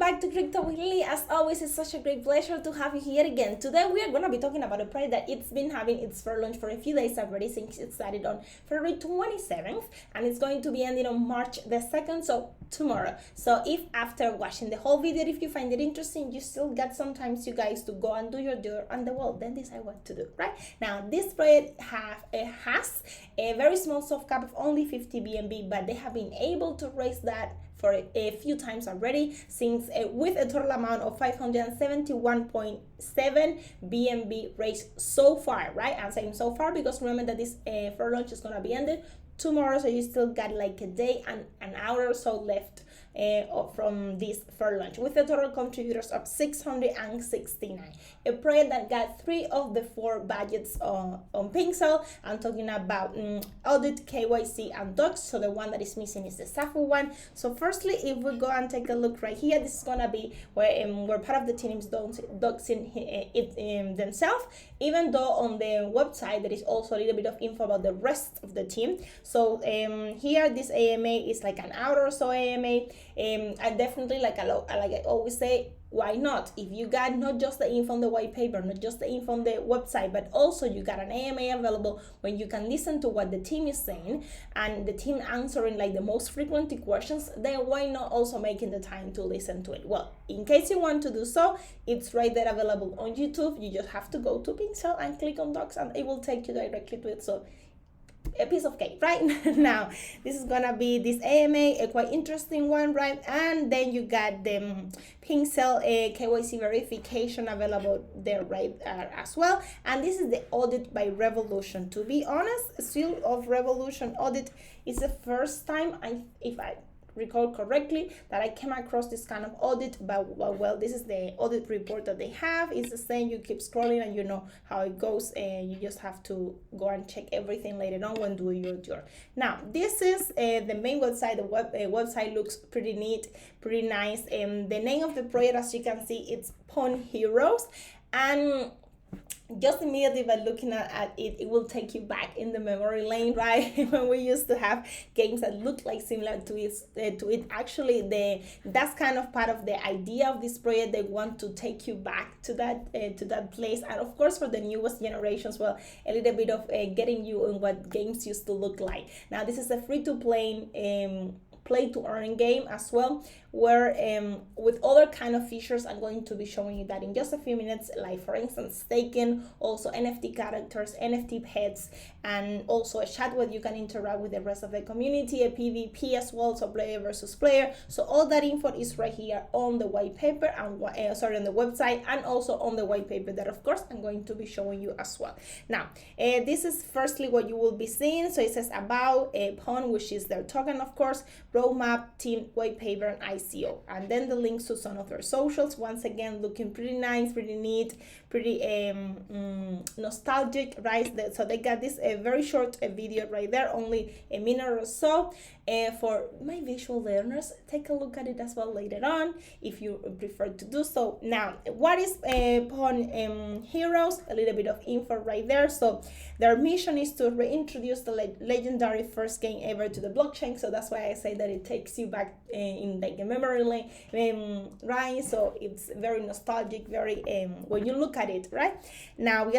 back to Crypto with Lily. As always, it's such a great pleasure to have you here again. Today we are going to be talking about a project that it's been having its fair launch for a few days already, since it started on February 27th and it's going to be ending on March the 2nd, so tomorrow. So if after watching the whole video, if you find it interesting, you still got some time, you guys, to go and do your due on the wall, then decide what to do, right? Now, this project has a very small soft cap of only 50 BNB, but they have been able to raise that for a few times already, since with a total amount of 571.7 BNB raised so far, right? I'm saying so far because remember that this fair launch is gonna be ended tomorrow, so you still got like a day and an hour or so left from this fair launch, with the total contributors of 669. A project that got 3 of the 4 budgets on Pixel. I'm talking about audit, KYC, and docs. So the one that is missing is the SAFU one. So firstly, if we go and take a look right here, this is gonna be where part of the team is doxing it themselves, even though on the website there is also a little bit of info about the rest of the team. So here, this AMA is like an hour or so AMA. I definitely, like I always say, why not? If you got not just the info on the white paper, not just the info on the website, but also you got an AMA available when you can listen to what the team is saying and the team answering like the most frequent questions, then why not also making the time to listen to it? Well, in case you want to do so, it's right there available on YouTube. You just have to go to Pixel and click on Docs and it will take you directly to it. So a piece of cake, right? Now, this is gonna be this AMA, a quite interesting one, right? And then you got the Pixel KYC verification available there, right, as well. And this is the audit by Revolution. To be honest, Seal of Revolution audit is the first time, if I recall correctly, that I came across this kind of audit. But well, this is the audit report that they have. It's the same. You keep scrolling and you know how it goes, and you just have to go and check everything later on when doing your tour. Now, this is the main website. The website looks pretty neat, pretty nice. And the name of the project, as you can see, it's PONG Heroes. And just immediately by looking at it, it will take you back in the memory lane, right? When we used to have games that look like similar to it. Actually, that's kind of part of the idea of this project. They want to take you back to that place, and of course for the newest generations, well, a little bit of getting you in what games used to look like. Now, this is a free-to-play play to earn game as well, where with other kind of features, I'm going to be showing you that in just a few minutes, like for instance staking, also NFT characters, NFT pets, and also a chat where you can interact with the rest of the community, a PvP as well, so player versus player. So all that info is right here on the white paper and on the website, and also on the white paper that of course I'm going to be showing you as well. Now, this is firstly what you will be seeing. So it says about PON, which is their token, of course, roadmap, team, white paper, and ICO, and then the links to some of their socials. Once again, looking pretty nice, pretty neat, pretty nostalgic, right? So they got this very short video right there, only a minute or so. For my visual learners, take a look at it as well later on if you prefer to do so. Now, what is PON Heroes? A little bit of info right there. So their mission is to reintroduce the legendary first game ever to the blockchain. So that's why I say that it takes you back in like a memory lane, right? So it's very nostalgic, very when you look at it, right? Now we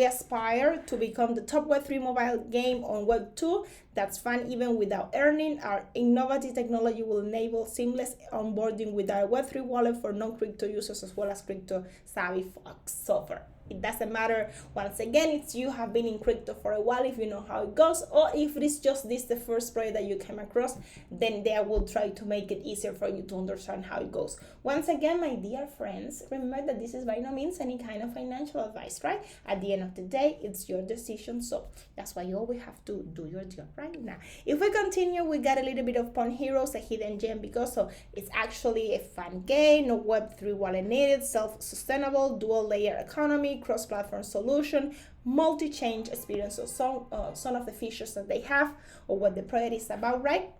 aspire to become the top Web3 mobile game on Web2 that's fun even without earning. Our innovative technology will enable seamless onboarding with our Web3 wallet for non-crypto users as well as crypto savvy folks. Software. It doesn't matter, once again, it's you have been in crypto for a while, if you know how it goes, or if it is just the first project that you came across, then they will try to make it easier for you to understand how it goes. Once again, my dear friends, remember that this is by no means any kind of financial advice, right? At the end of the day, it's your decision, so that's why you always have to do your job right now. If we continue, we got a little bit of PON Heroes, a hidden gem, because it's actually a fun game, no Web3 wallet needed, self-sustainable, dual layer economy, cross-platform solution, multi-chain experience. So some of the features that they have, or what the project is about, right?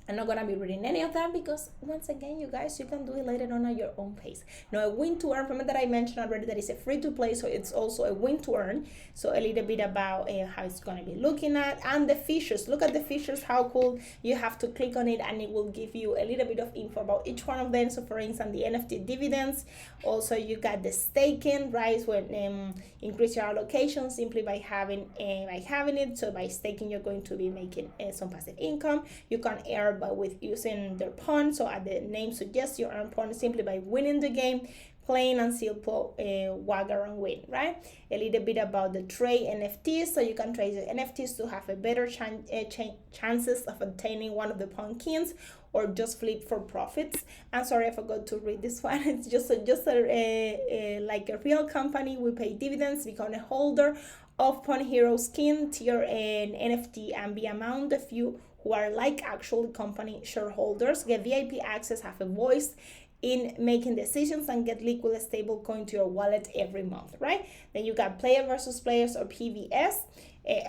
I'm not gonna be reading any of them because once again, you guys, you can do it later on at your own pace. Now, a win to earn, remember that I mentioned already that it's a free to play, so it's also a win to earn. So a little bit about how it's gonna be looking at, and the features. Look at the features, how cool. You have to click on it and it will give you a little bit of info about each one of them. So for instance, the NFT dividends. Also, you got the staking, right? When increase your allocation simply by having it. So by staking, you're going to be making some passive income. You can earn by with using their pawn. So as the name suggests, you earn pawn simply by winning the game, playing until wagger and win, right? A little bit about the trade NFTs. So you can trade the NFTs to have a better chances of obtaining one of the pawn kings, or just flip for profits. I'm sorry, I forgot to read this one. It's just like a real company. We pay dividends, become a holder of PONG HEROES skin, tier and NFT, and be among the few who are like actual company shareholders, get VIP access, have a voice in making decisions, and get liquid stable coin to your wallet every month, right? Then you got player versus players, or PVS.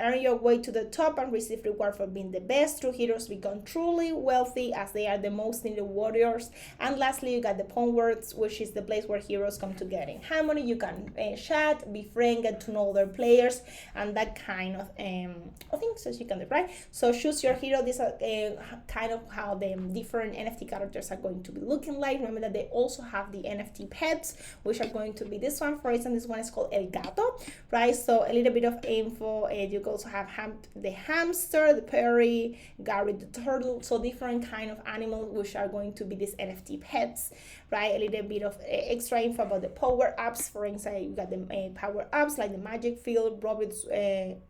Earn your way to the top and receive reward for being the best. True heroes become truly wealthy as they are the most needed warriors. And lastly, you got the PONG Worlds, which is the place where heroes come to get in harmony. You can chat, befriend, get to know other players, and that kind of things that you can do, right? So choose your hero. These are kind of how the different NFT characters are going to be looking like. Remember that they also have the NFT pets, which are going to be this one. For instance, this one is called El Gato, right? So a little bit of info. You also have the hamster, the Perry, Gary the turtle, so different kind of animals which are going to be these NFT pets, right? A little bit of extra info about the power ups. For instance, you got the power ups like the magic field, Robin's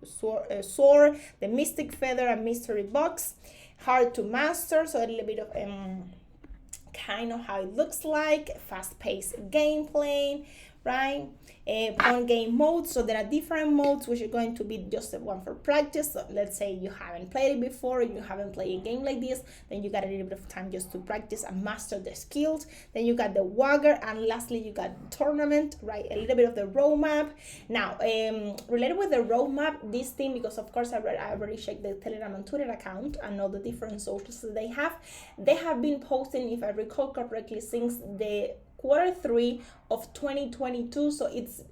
sword, the mystic feather, and mystery box. Hard to master, so a little bit of kind of how it looks like, fast-paced gameplay, right? On game modes, so there are different modes which are going to be just one for practice. So let's say you haven't played it before, you haven't played a game like this, then you got a little bit of time just to practice and master the skills. Then you got the wagger, and lastly you got the tournament, right? A little bit of the roadmap. Now related with the roadmap, this thing, because of course I already checked the Telegram and Twitter account and all the different socials that they have been posting, if I recall correctly, since the Q3 of 2022. So it's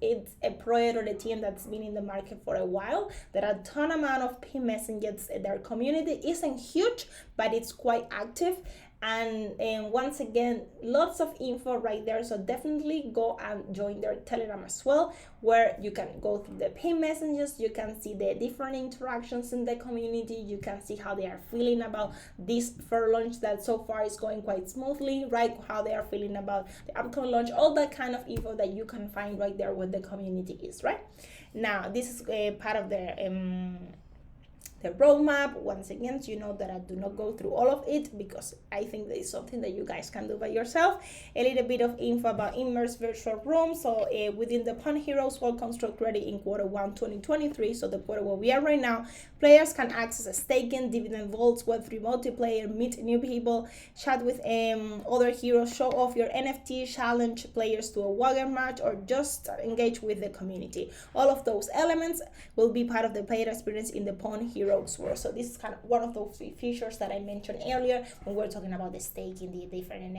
a project or a team that's been in the market for a while. There are a ton amount of P messengers. Their community isn't huge, but it's quite active. And once again, lots of info right there, so definitely go and join their Telegram as well, where you can go through the pin messages, you can see the different interactions in the community, you can see how they are feeling about this fair launch that so far is going quite smoothly, right? How they are feeling about the upcoming launch, all that kind of info that you can find right there where the community is, right? Now this is part of the roadmap. Once again, you know that I do not go through all of it because I think that is something that you guys can do by yourself. A little bit of info about immersive virtual rooms. So within the PONG HEROES World Construct ready in Q1 2023, so the quarter where we are right now, players can access a staking, dividend vaults, Web3 multiplayer, meet new people, chat with other heroes, show off your NFT, challenge players to a Wagger match, or just engage with the community. All of those elements will be part of the player experience in the PONG HEROES world. So this is kind of one of those features that I mentioned earlier when we're talking about the staking, the different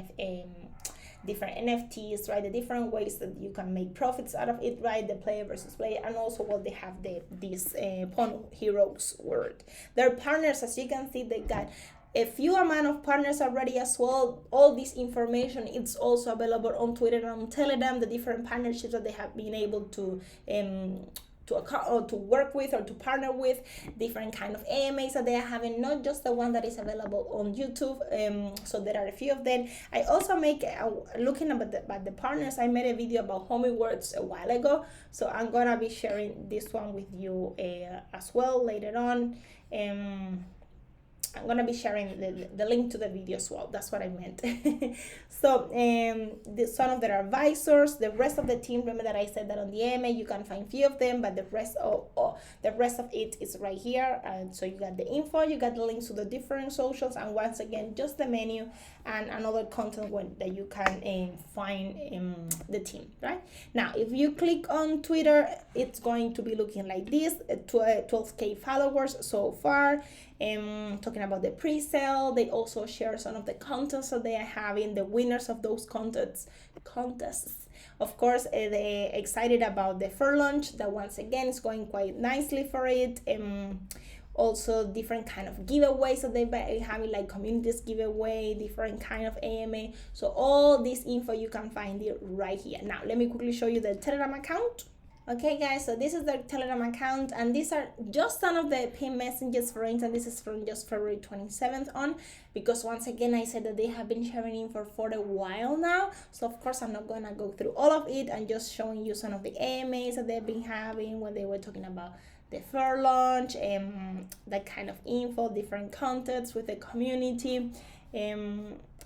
NFTs, right? The different ways that you can make profits out of it, right? The player versus player, and also what they have this PONG HEROES world. Their partners, as you can see, they got a few amount of partners already as well. All this information, it's also available on Twitter and on Telegram, the different partnerships that they have been able to work with or to partner with, different kind of AMAs that they are having, not just the one that is available on YouTube. So there are a few of them. I also make looking about the partners, I made a video about Hummingbirds a while ago, so I'm gonna be sharing this one with you as well later on. I'm gonna be sharing the link to the video as well. That's what I meant. So some of their advisors, the rest of the team. Remember that I said that on the AMA you can find few of them, but the rest of it is right here. And so you got the info, you got the links to the different socials, and once again just the menu and another content that you can find in the team. Right now, if you click on Twitter, it's going to be looking like this. 12K followers so far. talking about the pre-sale. They also share some of the contests that they are having, the winners of those contests. Of course, they're excited about the fair launch that once again is going quite nicely for it. Also different kind of giveaways that they've been having, like communities giveaway, different kind of AMA. So all this info you can find it right here. Now let me quickly show you the Telegram account. Okay guys, so this is their Telegram account, and these are just some of the pin messages. For instance, this is from just February 27th on, because once again I said that they have been sharing info for a while now, so of course I'm not gonna go through all of it. I'm just showing you some of the AMAs that they've been having when they were talking about the fair launch, that kind of info, different contacts with the community,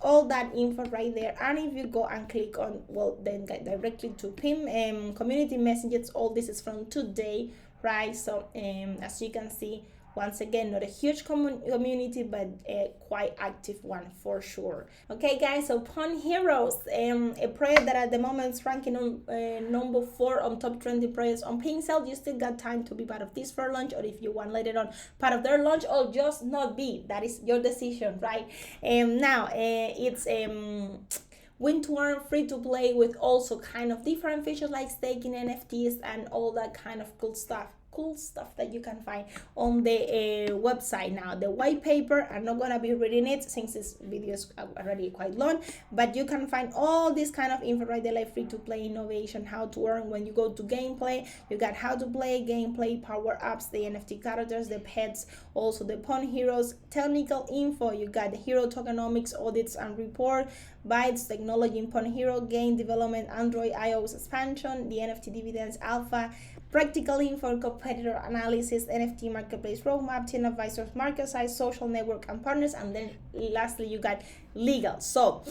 all that info right there. And if you go and click on, well, then get directly to pin community messages. All this is from today, right? So as you can see, once again, not a huge community, but a quite active one for sure. Okay guys, so PONG Heroes, a project that at the moment is ranking on number 4 on top 20 projects on pin sale. You still got time to be part of this fair launch, or if you want later on part of their launch, or just not be. That is your decision, right? Now it's Win2Earn Free2Play with also kind of different features like staking, NFTs, and all that kind of cool stuff that you can find on the website. Now the white paper, I'm not gonna be reading it since this video is already quite long, but you can find all this kind of info right there, like free to play, innovation, how to earn. When you go to gameplay, you got how to play, gameplay, power ups, the NFT characters, the pets, also the PONG Heroes technical info. You got the hero tokenomics, audits and report, bytes, technology in PONG Hero, game development, Android, iOS expansion, the NFT dividends alpha, practical info, competitor analysis, NFT marketplace roadmap, 10 advisors, market size, social network and partners, and then lastly you got legal. So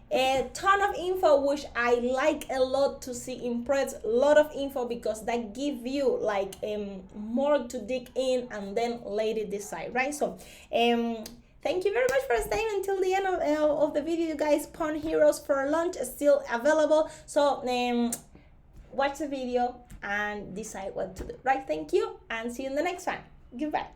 a ton of info, which I like a lot to see in press. A lot of info, because that give you like more to dig in and then later decide, right? So thank you very much for staying until the end of the video, you guys. PONG Heroes for launch is still available, so watch the video and decide what to do, right? Thank you, and see you in the next one. Goodbye.